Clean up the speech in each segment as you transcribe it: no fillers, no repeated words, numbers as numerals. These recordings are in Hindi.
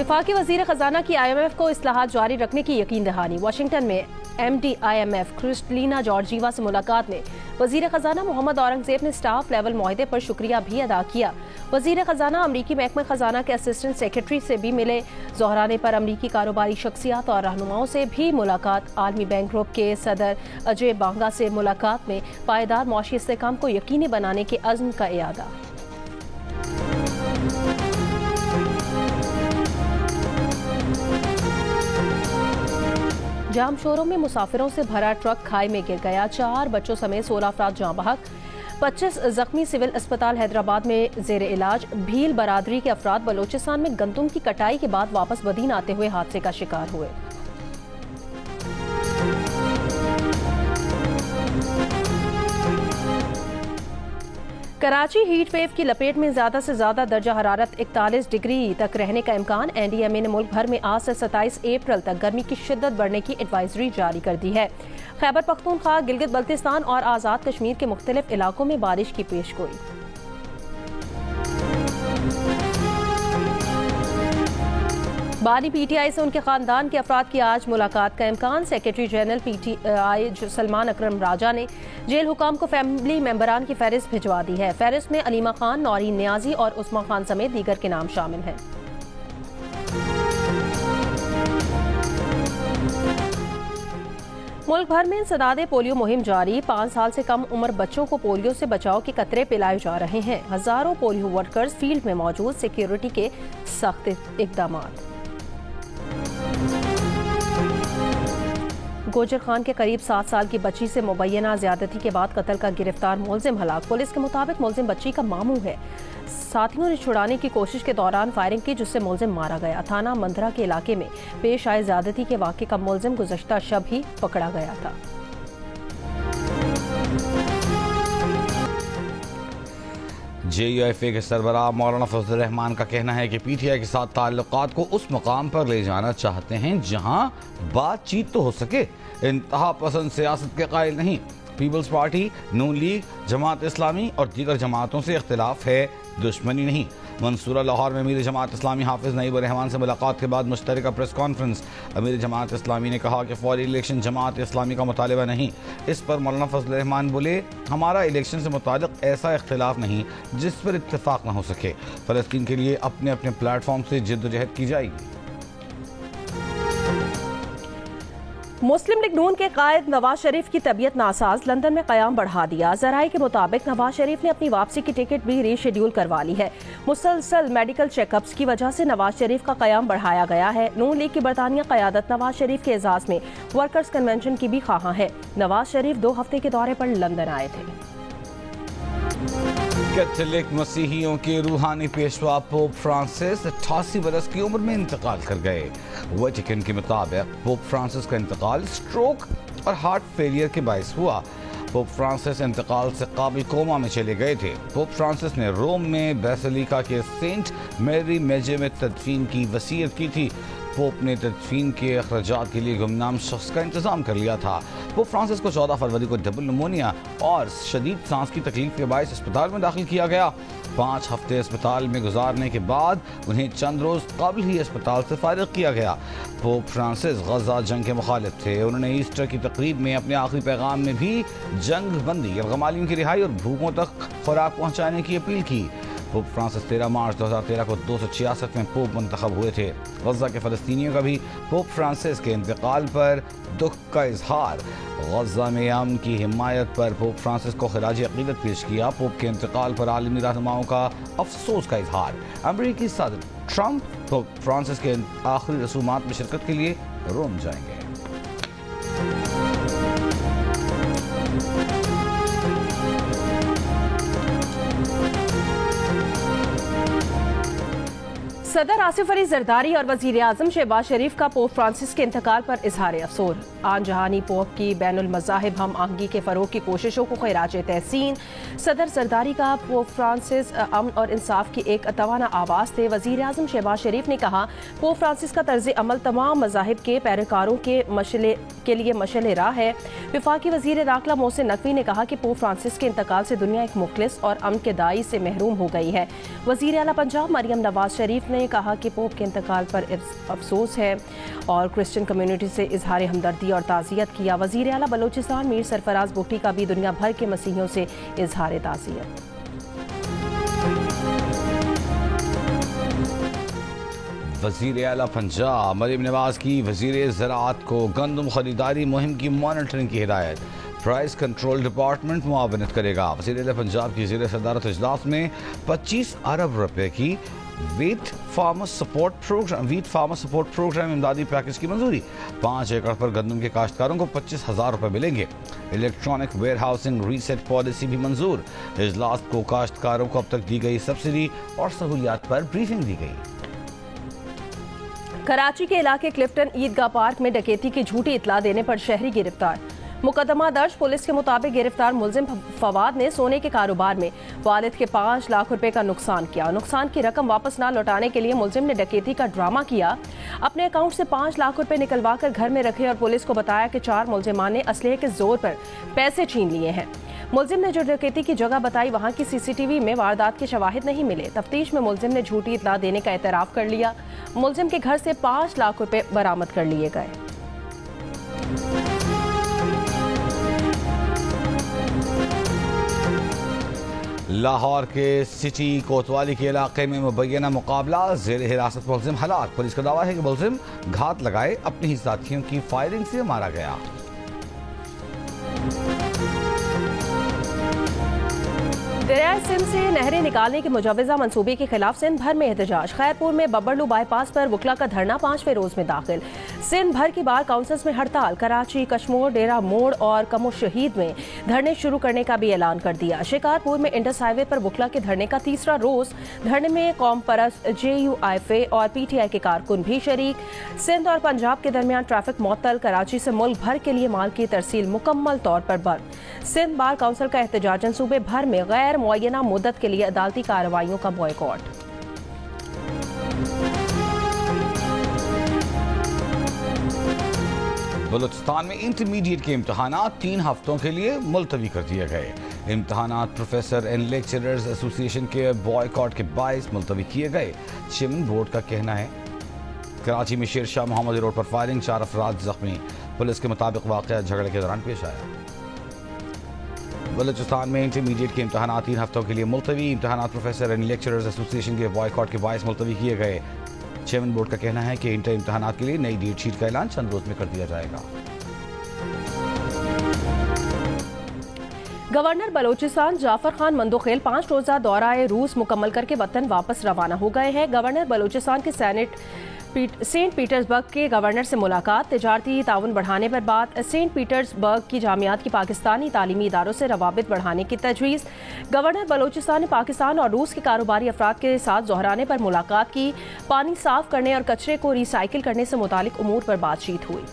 वफाकी वज़ीर ख़जाना की IMF को इस्लाहात जारी रखने की यकीन दहानी। वाशिंगटन में MD IMF क्रिस्टलिना जॉर्जीवा से मुलाकात में वज़ीर ख़जाना मोहम्मद औरंगज़ेब ने स्टाफ लेवल मुआहदे पर शुक्रिया भी अदा किया। वज़ीर ख़जाना अमरीकी महकमा ख़जाना के असिस्टेंट सेक्रेटरी से भी मिले। ज़ोहराने पर अमरीकी कारोबारी शख्सियात और रहनुमाओं से भी मुलाकात। आलमी बैंक ग्रुप के सदर अजय बांगा से मुलाकात में पायदार मौशी इस्तेहकाम को यकीनी बनाने के अज़्म का इयादा। जाम शोरों में मुसाफिरों से भरा ट्रक खाई में गिर गया। 4 बच्चों समेत 16 अफराद जाँ बहक, 25 जख्मी। सिविल अस्पताल हैदराबाद में जेर इलाज। भील बरादरी के अफराद बलोचिस्तान में गंदुम की कटाई के बाद वापस बदीन आते हुए हादसे का शिकार हुए। कराची हीट वेव की लपेट में ज्यादा से ज्यादा दर्जा हरारत 41 डिग्री तक रहने का इम्कान। NDMA ने मुल्क भर में आज से 27 अप्रैल तक गर्मी की शिद्दत बढ़ने की एडवाइजरी जारी कर दी है। खैबर पख्तूनख्वा, गिलगित बल्तिस्तान और आज़ाद कश्मीर के मुख्तलिफ इलाकों में बारिश की पेशगोई। बानी PTI से उनके खानदान के अफराद की आज मुलाकात का इम्कान। सेक्रेटरी जनरल PTI सलमान अकरम राजा ने जेल हुकाम को फैमिली मेंबरान की फहरिस्त भिजवा दी है। फहरिस्त में अलीमा खान, नौरीन नियाजी और उस्मा खान समेत दीगर के नाम शामिल हैं। मुल्क भर में इंसदादे पोलियो मुहिम जारी। 5 साल से कम उम्र बच्चों को पोलियो से बचाव के कतरे पिलाए जा रहे हैं। हजारों पोलियो वर्कर्स फील्ड में मौजूद। सिक्योरिटी के सख्त इकदाम। गोजर खान के करीब 7 साल की बच्ची से मुबैना ज्यादती के बाद कत्ल का गिरफ्तार मुलजिम हलाक। पुलिस के मुताबिक मुलजिम बच्ची का मामू है। साथियों ने छुड़ाने की कोशिश के दौरान फायरिंग की, जिससे मुलजिम मारा गया। थाना मंदरा के इलाके में पेश आए ज्यादती के वाक़े का मुलजिम गुज़श्ता शब ही पकड़ा गया था। JUFA के सरबराह मौलाना फजल रहमान का कहना है कि PTI के साथ ताल्लुकात को उस मकाम पर ले जाना चाहते हैं जहां बातचीत तो हो सके, इंतहा पसंद सियासत के कायल नहीं। पीपल्स पार्टी, नून लीग, जमात इस्लामी और दीगर जमातों से इख्तिलाफ है, दुश्मनी नहीं। मंसूरा लाहौर में अमीर जमात इस्लामी हाफिज नईब रहमान से मुलाकात के बाद मुश्तरका प्रेस कॉन्फ्रेंस। अमीर जमात इस्लामी ने कहा कि फौरी इलेक्शन जमात इस्लामी का मुतालिबा नहीं। इस पर मौलाना फजल रहमान बोले, हमारा इलेक्शन से मुताल्लिक ऐसा इख्तिलाफ नहीं जिस पर इत्तेफाक न हो सके। फ़लस्तीन के लिए अपने अपने प्लेटफॉर्म से जिद्दोजहद की जाएगी। मुस्लिम लीग नून के कायद नवाज शरीफ की तबीयत नासाज, लंदन में क़याम बढ़ा दिया। ज़राए के मुताबिक नवाज शरीफ ने अपनी वापसी की टिकट भी रीशेड्यूल करवा ली है। मुसलसल मेडिकल चेकअप्स की वजह से नवाज शरीफ का क़याम बढ़ाया गया है। नून लीग की बरतानिया क़यादत नवाज शरीफ के एजाज़ में वर्कर्स कन्वेंशन की भी ख्वाहां है। नवाज शरीफ 2 हफ्ते के दौरे पर लंदन आए थे। कैथोलिक मसीहियों के रूहानी पेशवा पोप फ्रांसिस 88 बरस की उम्र में इंतकाल कर गए। वेटिकन के मुताबिक पोप फ्रांसिस का इंतकाल स्ट्रोक और हार्ट फेलियर के बायस हुआ। पोप फ्रांसिस इंतकाल से काबिल कोमा में चले गए थे। पोप फ्रांसिस ने रोम में बेसिलिका के सेंट मेरी मेजे में तदफीन की वसीयत की थी। पोप ने तदफीन के अखराजात के लिए गुमनाम शख्स का इंतजाम कर लिया था। पोप फ्रांसिस को 14 फरवरी को डबल निमोनिया और शदीद सांस की तकलीफ के बायस अस्पताल में दाखिल किया गया। 5 हफ्ते अस्पताल में गुजारने के बाद उन्हें चंद रोज कबल ही अस्पताल से फारिग किया गया। पोप फ्रांसिस गजा जंग के मुखालिफ थे। उन्होंने ईस्टर की तकरीब में अपने आखिरी पैगाम में भी जंग बंदी, गमालियों की रिहाई और भूखों तक खुराक पहुँचाने की अपील की। पोप फ्रांसिस 13 मार्च 2013 को 266 में पोप मुंतखब हुए थे। गजा के फ़लस्तीनियों का भी पोप फ्रांसिस के इंतकाल पर दुख का इजहार। गजा में अमन की हिमायत पर पोप फ्रांसिस को खिराज अकीदत पेश किया। पोप के इंतकाल पर आलमी रहनुमाओं का अफसोस का इजहार। अमरीकी सदर ट्रंप पोप फ्रांसिस के आखिरी रसूमात में शिरकत के लिए रोम जाएंगे। सदर आसिफ अली जरदारी और वजीर आजम शहबाज शरीफ का पोप फ्रांसिस के इंतकाल पर इजहार अफसोस। आन जहानी पोप की बैनुल मज़ाहिब हम आहंगी के फरोग की कोशिशों को खैराज तहसीन। सदर जरदारी का पोप फ्रांसिस अमन और इंसाफ की एक तवाना आवाज़ थे। वजीर आजम शहबाज शरीफ ने कहा, पोप फ्रांसिस का तर्ज अमल तमाम मज़ाहिब के पैरोकारों के लिए मशअल राह है। वफाकी वजीर दाखिला मोहसिन नकवी ने कहा कि पोप फ्रांसिस के इंतकाल से दुनिया एक मुखलिस और अमन के दाई से महरूम हो गई है। वजीर आला पंजाब मरियम नवाज शरीफ ने ने कहा कि पोप के इंतकाल पर अफसोस है और क्रिश्चियन कम्युनिटी से इजहार हमदर्दी और ताज़ियत किया। वज़ीर आला बलोचिस्तान मीर सरफराज भुट्टी का भी दुनिया भर के मसीहियों से इजहार ताज़ियत। वज़ीर आला पंजाब मरीम नवाज की वज़ीर ज़राअत को गंदम खरीदारी मुहिम की मॉनिटरिंग की हिदायत। प्राइस कंट्रोल डिपार्टमेंट मुआवनत करेगा। वज़ीर आला पंजाब की ज़ेर सदारत इजलास में 25 अरब रुपए की वीट फार्मर सपोर्ट प्रोग्राम इमदादी पैकेज की मंजूरी। 5 एकड़ पर गंदम के काश्तकारों को 25,000 रुपए मिलेंगे। Electronic warehousing receipt policy भी मंजूर। इजलास को काश्तकारों को अब तक दी गई सब्सिडी और सहूलियात पर ब्रीफिंग दी गई। कराची के इलाके क्लिफ्टन ईदगाह पार्क में डकैती की झूठी इतला देने पर शहरी गिरफ्तार। मुकदमा दर्ज। पुलिस के मुताबिक गिरफ्तार मुलजिम फवाद ने सोने के कारोबार में वालिद के 5 लाख रुपए का नुकसान किया। नुकसान की रकम वापस न लौटाने के लिए मुलजिम ने डकैती का ड्रामा किया। अपने अकाउंट से 5 लाख रुपए निकलवा कर घर में रखे और पुलिस को बताया कि 4 मुलजिमान ने असलहे के जोर पर पैसे छीन लिए हैं। मुलजिम ने जो डकैती की जगह बताई वहां की सीसीटीवी में वारदात के शवाहिद नहीं मिले। तफ्तीश में मुलजिम ने झूठी इतला देने का एतराफ कर लिया। मुलजिम के घर से 5 लाख रुपए बरामद कर लिए गए। लाहौर के सिटी कोतवाली के इलाके में मुबैना मुकाबला, जेर हिरासत मुलजिम हलाक। पुलिस का दावा है कि मुलजिम घात लगाए अपने ही साथियों की फायरिंग से मारा गया। दरियाए सिंध से नहरें निकालने के मुजवज़ा मंसूबे के खिलाफ सिंध भर में एहतजाज। खैरपुर में बब्बरलू बाईपास पर वकला का धरना 5वें रोज में दाखिल। सिंध भर की बार काउंसिल्स में हड़ताल। कराची, कश्मोर, डेरा मोड़ और कमो शहीद में धरने शुरू करने का भी ऐलान कर दिया। शिकारपुर में इंडस हाईवे पर वकला के धरने का तीसरा रोज। धरने में कौम परस्त, JUIFA और PTI के कारकुन भी शरीक। सिंध और पंजाब के दरमियान ट्रैफिक मुअत्तल। कराची से मुल्क भर के लिए माल की तरसील मुकम्मल तौर पर बंद। सिंध बार काउंसिल का एहतजाजन सूबे भर में गैर मुअय्यना मुद्दत के लिए अदालती कार्रवाइयों का बॉयकॉट। बलूचिस्तान में इंटरमीडिएट के इम्तहानात 3 हफ्तों के लिए मुलतवी कर दिए गए। इम्तहानात प्रोफेसर एंड लेक्चरर्स एसोसिएशन के बॉयकॉट के बायस मुलतवी किए गए। चेयरमैन बोर्ड का कहना है। कराची में शेर शाह मोहम्मद रोड पर फायरिंग, 4 अफराद जख्मी। पुलिस के मुताबिक वाकया झगड़े के दौरान पेश आया। बलूचिस्तान में इंटरमीडिएट के इम्तहानात 3 हफ्तों के लिए मुलतवी। इम्तहानात प्रोफेसर एंड लेक्चरर्स एसोसिएशन के बॉयकॉट के बायस मुलतवी किए गए। चेयरमैन बोर्ड का कहना है कि इंटर इम्तहानात के लिए नई डेट शीट का ऐलान चंद रोज में कर दिया जाएगा। गवर्नर बलोचिस्तान जाफर खान मंदोखेल 5 रोजा दौराए रूस मुकम्मल करके वतन वापस रवाना हो गए हैं। गवर्नर बलोचिस्तान के सेंट पीटर्सबर्ग के गवर्नर से मुलाकात। तिजारती ताउन बढ़ाने पर बात। सेंट पीटर्सबर्ग की जामियात की पाकिस्तानी तालीमी इदारों से रवाबित बढ़ाने की तजवीज़। गवर्नर बलोचिस्तान ने पाकिस्तान और रूस के कारोबारी अफराद के साथ दोहराने पर मुलाकात की। पानी साफ करने और कचरे को रिसाइकिल करने से मुतालिक उमूर पर बातचीत हुई।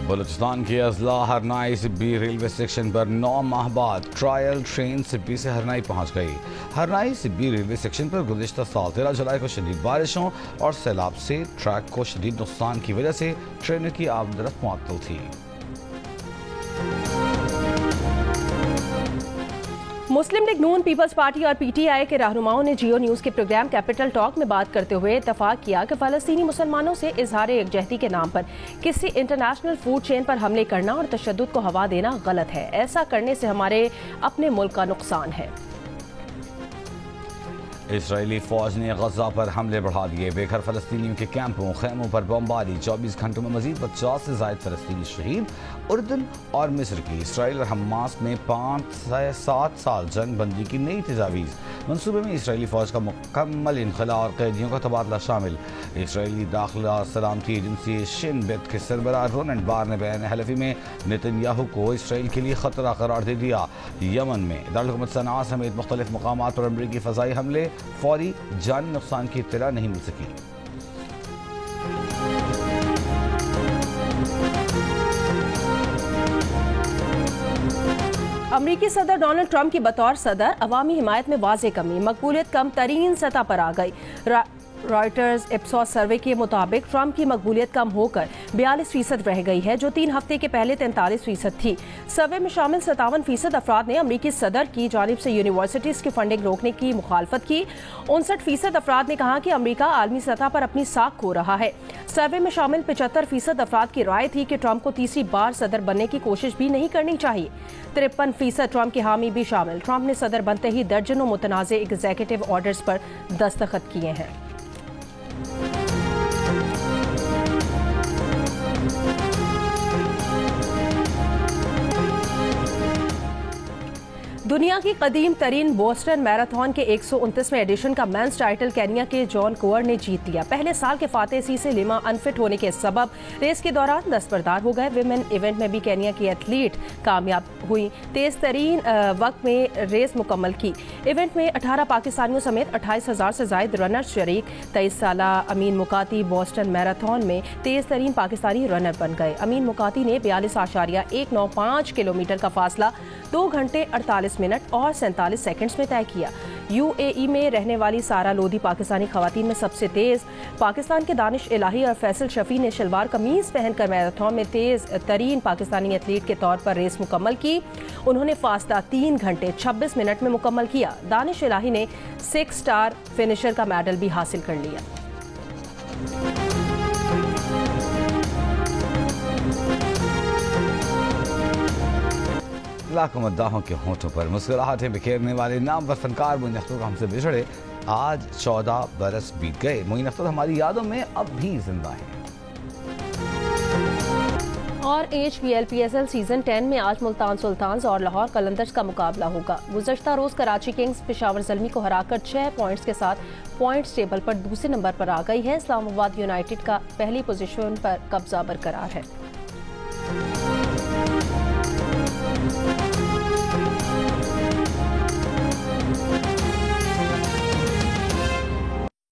बलूचिस्तान के अजला हरनाई सिब्बी रेलवे सेक्शन पर 9 माह बाद ट्रायल ट्रेन सिब्बी से हरनाई पहुंच गई। हरनाई सिब्बी रेलवे सेक्शन पर गुज़िश्ता साल 13 जुलाई को शदीद बारिशों और सैलाब से ट्रैक को शदीद नुकसान की वजह से ट्रेनों की आमदरफ्त मुअत्तल थी। मुस्लिम लीग नून, पीपल्स पार्टी और PTI के रहनुमाओं ने जियो न्यूज़ के प्रोग्राम कैपिटल टॉक में बात करते हुए इत्तफाक किया कि फ़लस्तीनी मुसलमानों से इजहार यकजहती के नाम पर किसी इंटरनेशनल फूड चेन पर हमले करना और तशद्दुद को हवा देना गलत है। ऐसा करने से हमारे अपने मुल्क का नुकसान है। इसराइली फौज ने गजा पर हमले बढ़ा दिए। बेघर फलस्तीनियों के कैंपों, खैमों पर बमबारी। 24 घंटों में मजीद 50 से ज़ायद फलस्तीनी शहीद। उर्दन और मिस्र की इसराइल और हमास में 5 से 7 साल जंग बंदी की नई तजावीज़। मनसूबे में इसराइली फौज का मुकम्मल इनखला और कैदियों का तबादला शामिल। इसराइली दाखिला सलामती एजेंसी शिन बेत के सरबराह रोनेट बार ने बयान हलफी में नेतन्याहू को इसराइल के लिए खतरा करार दे दिया। यमन में दारुल हुकूमत सनआ समेत मुख्तलिफ मकामात पर अमरीकी फ़ज़ाई हमले, फौरी जानी नुकसान की इत्तला नहीं मिल सकी। अमरीकी सदर डोनाल्ड ट्रंप की बतौर सदर अवामी हिमायत में वाज़ेह कमी। मकबूलियत कम तरीन सतह पर आ गई। रॉयटर्स इप्सॉस सर्वे के मुताबिक ट्रंप की मकबूलियत कम होकर 42% रह गई है, जो 3 हफ्ते के पहले 43% थी। सर्वे में शामिल 57% अफराद ने अमरीकी सदर की जानिब से यूनिवर्सिटीज की फंडिंग रोकने की मुखालफत की। 59% अफराद ने कहा कि अमरीका आलमी सतह पर अपनी साख खो रहा है। सर्वे में शामिल 75% अफराद की राय थी कि ट्रंप को तीसरी बार सदर बनने की कोशिश भी नहीं करनी चाहिए। 53% ट्रंप के हामी भी शामिल। ट्रंप ने सदर बनते ही दर्जनों मुतनाज़ एग्जीक्यूटिव ऑर्डर्स पर दस्तखत किए हैं। दुनिया की कदीम तरीन बोस्टन मैराथन के 129वें एडिशन का मेंस टाइटल केन्या के जॉन कोअर ने जीत लिया। पहले साल के फातेह सीसे लिमा अनफिट होने के सबब रेस के दौरान दस्तबरदार हो गए। विमेन इवेंट में भी केन्या की एथलीट कामयाब हुई, तेज तरीन वक्त में रेस मुकम्मल की। इवेंट में 18 पाकिस्तानियों समेत 28,000 से ज्यादा रनर्स शरीक। 23 साल अमीन मुकाती बोस्टन मैराथन में तेज तरीन पाकिस्तानी रनर बन गए। अमीन मुकाती ने 42.195 किलोमीटर का फासला 2 घंटे 48 मिनट और 47 सेकंड्स में तय किया। यूएई में रहने वाली सारा लोधी पाकिस्तानी खवातीन में सबसे तेज। पाकिस्तान के दानिश इलाही और फैसल शफी ने शलवार कमीज पहनकर मैराथन में तेज तरीन पाकिस्तानी एथलीट के तौर पर रेस मुकम्मल की। उन्होंने फासला 3 घंटे 26 मिनट में मुकम्मल किया। दानिश इलाही ने 6 स्टार फिनिशर का मेडल भी हासिल कर लिया। लाखों मद्दाहों के होठों पर मुस्कुराहटें बिखेरने वाले नामवर फनकार मोइन अख्तर हमसे बिछड़े आज 14 बरस बीत गए। मोइन अख्तर हमारी यादों में अब भी जिंदा है। और HBL PSL सीजन 10 में आज मुल्तान सुल्तान्स और लाहौर कलंदर्स का मुकाबला होगा। गुज़श्ता रोज कराची किंग्स पेशावर ज़ल्मी को हराकर 6 पॉइंट्स के साथ पॉइंट्स टेबल पर दूसरे नंबर पर आ गई है। इस्लामाबाद यूनाइटेड का पहली पोजीशन पर कब्जा बरकरार है।